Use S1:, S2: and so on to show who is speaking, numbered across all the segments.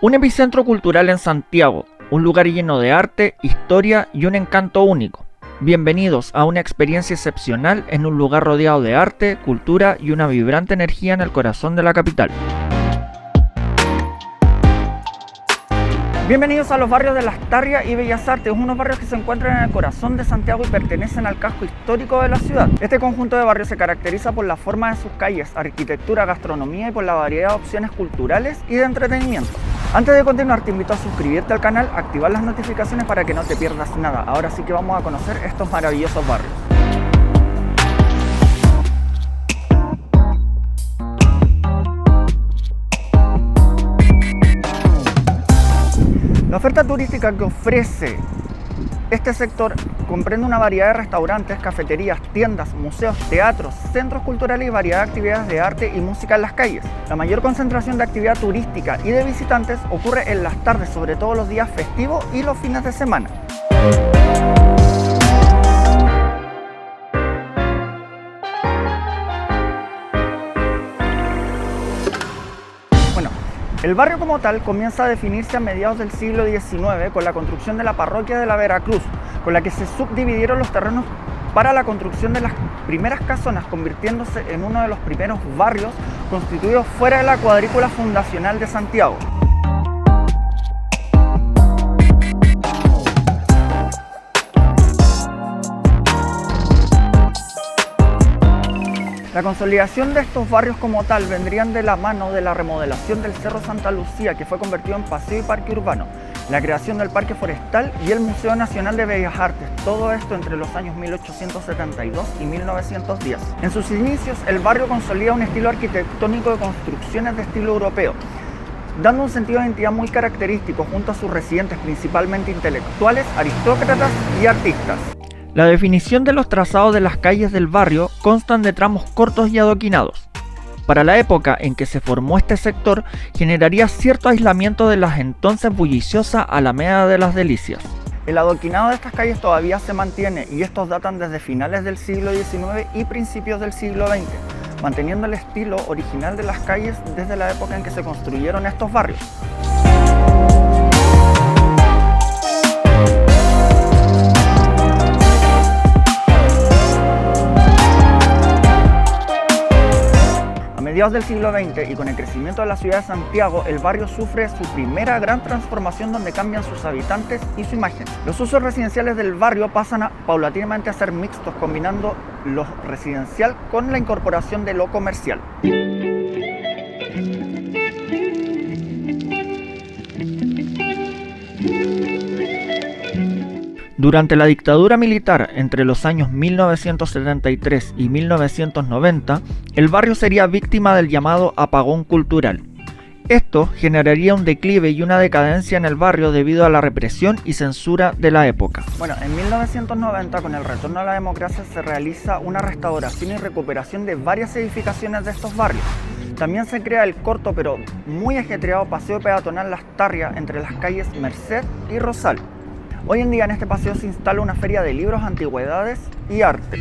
S1: Un epicentro cultural en Santiago, un lugar lleno de arte, historia y un encanto único. Bienvenidos a una experiencia excepcional en un lugar rodeado de arte, cultura y una vibrante energía en el corazón de la capital. Bienvenidos a los barrios de Las Tarrias y Bellas Artes, unos barrios que se encuentran en el corazón de Santiago y pertenecen al casco histórico de la ciudad. Este conjunto de barrios se caracteriza por la forma de sus calles, arquitectura, gastronomía y por la variedad de opciones culturales y de entretenimiento. Antes de continuar, te invito a suscribirte al canal, activar las notificaciones para que no te pierdas nada. Ahora sí que vamos a conocer estos maravillosos barrios. La oferta turística que ofrece este sector comprende una variedad de restaurantes, cafeterías, tiendas, museos, teatros, centros culturales y variedad de actividades de arte y música en las calles. La mayor concentración de actividad turística y de visitantes ocurre en las tardes, sobre todo los días festivos y los fines de semana. El barrio como tal comienza a definirse a mediados del siglo XIX con la construcción de la parroquia de la Veracruz, con la que se subdividieron los terrenos para la construcción de las primeras casonas, convirtiéndose en uno de los primeros barrios constituidos fuera de la cuadrícula fundacional de Santiago. La consolidación de estos barrios como tal vendrían de la mano de la remodelación del Cerro Santa Lucía, que fue convertido en paseo y parque urbano, la creación del Parque Forestal y el Museo Nacional de Bellas Artes, todo esto entre los años 1872 y 1910. En sus inicios, el barrio consolida un estilo arquitectónico de construcciones de estilo europeo, dando un sentido de identidad muy característico junto a sus residentes, principalmente intelectuales, aristócratas y artistas. La definición de los trazados de las calles del barrio constan de tramos cortos y adoquinados. Para la época en que se formó este sector, generaría cierto aislamiento de las entonces bulliciosa Alameda de las Delicias. El adoquinado de estas calles todavía se mantiene y estos datan desde finales del siglo XIX y principios del siglo XX, manteniendo el estilo original de las calles desde la época en que se construyeron estos barrios. A mediados del siglo XX y con el crecimiento de la ciudad de Santiago, el barrio sufre su primera gran transformación donde cambian sus habitantes y su imagen. Los usos residenciales del barrio pasan paulatinamente a ser mixtos, combinando lo residencial con la incorporación de lo comercial. Durante la dictadura militar entre los años 1973 y 1990, el barrio sería víctima del llamado apagón cultural. Esto generaría un declive y una decadencia en el barrio debido a la represión y censura de la época. Bueno, en 1990, con el retorno a la democracia, se realiza una restauración y recuperación de varias edificaciones de estos barrios. También se crea el corto pero muy ajetreado paseo peatonal Las Tarrias entre las calles Merced y Rosal. Hoy en día en este paseo se instala una feria de libros, antigüedades y arte.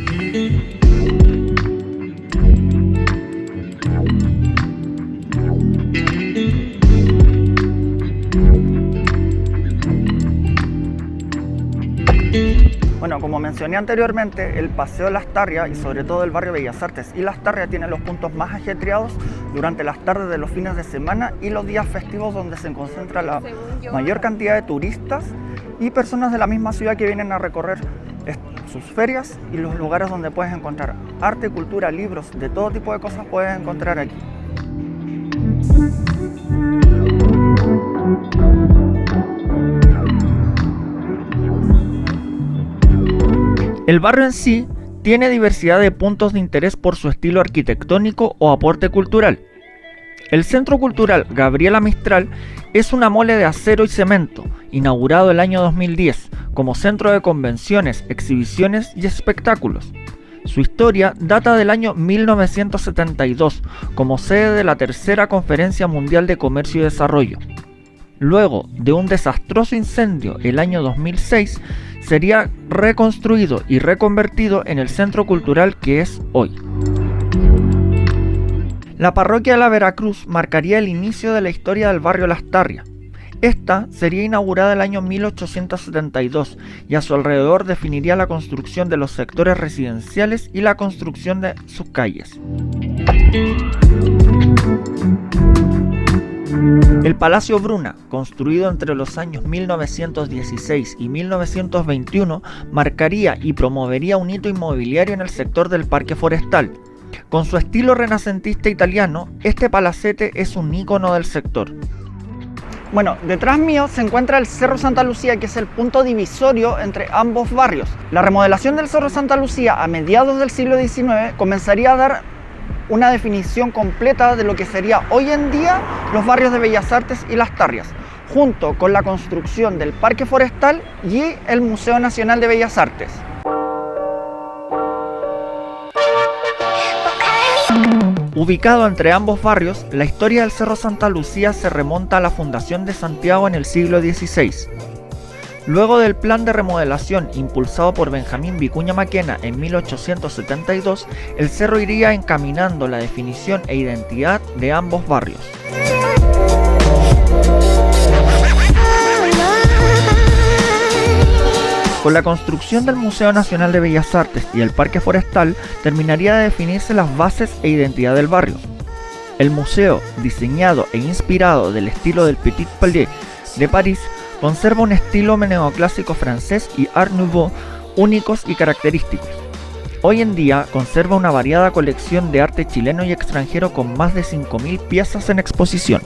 S1: Bueno, como mencioné anteriormente, el paseo de Las Tarrias y sobre todo el barrio Bellas Artes y Las Tarrias tienen los puntos más ajetreados durante las tardes de los fines de semana y los días festivos, donde se concentra la mayor cantidad de turistas y personas de la misma ciudad que vienen a recorrer sus ferias y los lugares donde puedes encontrar arte, cultura, libros, de todo tipo de cosas puedes encontrar aquí. El barrio en sí tiene diversidad de puntos de interés por su estilo arquitectónico o aporte cultural. El Centro Cultural Gabriela Mistral es una mole de acero y cemento, inaugurado el año 2010 como centro de convenciones, exhibiciones y espectáculos. Su historia data del año 1972 como sede de la tercera Conferencia Mundial de Comercio y Desarrollo. Luego de un desastroso incendio el año 2006, sería reconstruido y reconvertido en el centro cultural que es hoy. La parroquia de la Veracruz marcaría el inicio de la historia del barrio Las Tarrias. Esta sería inaugurada el año 1872 y a su alrededor definiría la construcción de los sectores residenciales y la construcción de sus calles. El Palacio Bruna, construido entre los años 1916 y 1921, marcaría y promovería un hito inmobiliario en el sector del Parque Forestal. Con su estilo renacentista italiano, este palacete es un ícono del sector. Bueno, detrás mío se encuentra el Cerro Santa Lucía, que es el punto divisorio entre ambos barrios. La remodelación del Cerro Santa Lucía a mediados del siglo XIX comenzaría a dar una definición completa de lo que sería hoy en día los barrios de Bellas Artes y Las Tarrias, junto con la construcción del Parque Forestal y el Museo Nacional de Bellas Artes. Ubicado entre ambos barrios, la historia del Cerro Santa Lucía se remonta a la fundación de Santiago en el siglo XVI. Luego del plan de remodelación impulsado por Benjamín Vicuña Maquena en 1872, el cerro iría encaminando la definición e identidad de ambos barrios. Con la construcción del Museo Nacional de Bellas Artes y el Parque Forestal, terminaría de definirse las bases e identidad del barrio. El museo, diseñado e inspirado del estilo del Petit Palais de París, conserva un estilo neoclásico francés y Art Nouveau únicos y característicos. Hoy en día conserva una variada colección de arte chileno y extranjero con más de 5.000 piezas en exposición.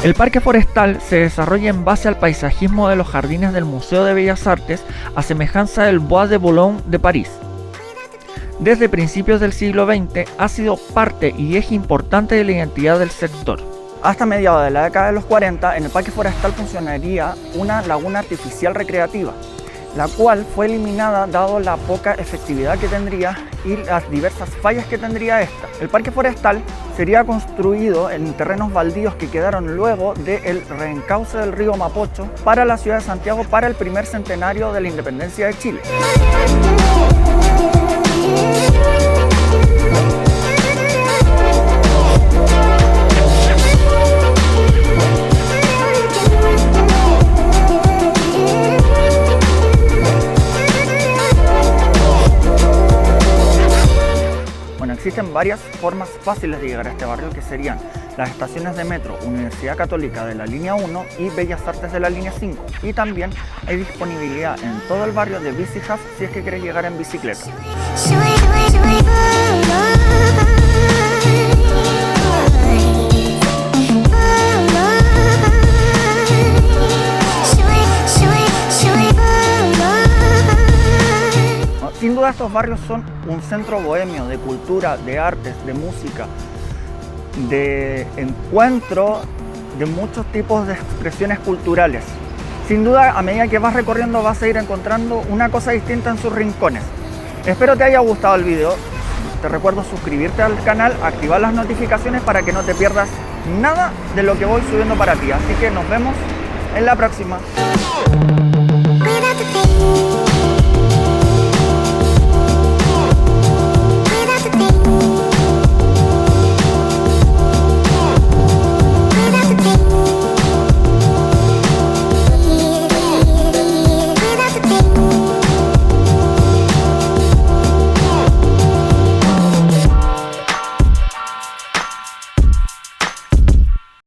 S1: El Parque Forestal se desarrolla en base al paisajismo de los jardines del Museo de Bellas Artes, a semejanza del Bois de Boulogne de París. Desde principios del siglo XX ha sido parte y eje importante de la identidad del sector. Hasta mediados de la década de los 40, en el Parque Forestal funcionaría una laguna artificial recreativa, la cual fue eliminada dado la poca efectividad que tendría y las diversas fallas que tendría esta. El Parque Forestal sería construido en terrenos baldíos que quedaron luego del reencauce del río Mapocho para la ciudad de Santiago para el primer centenario de la independencia de Chile. Existen varias formas fáciles de llegar a este barrio, que serían las estaciones de metro Universidad Católica de la línea 1 y Bellas Artes de la línea 5. Y también hay disponibilidad en todo el barrio de Bici Hub si es que quieres llegar en bicicleta. Sin duda estos barrios son un centro bohemio de cultura, de artes, de música, de encuentro de muchos tipos de expresiones culturales. Sin duda, a medida que vas recorriendo vas a ir encontrando una cosa distinta en sus rincones. Espero te haya gustado el video. Te recuerdo suscribirte al canal, activar las notificaciones para que no te pierdas nada de lo que voy subiendo para ti. Así que nos vemos en la próxima.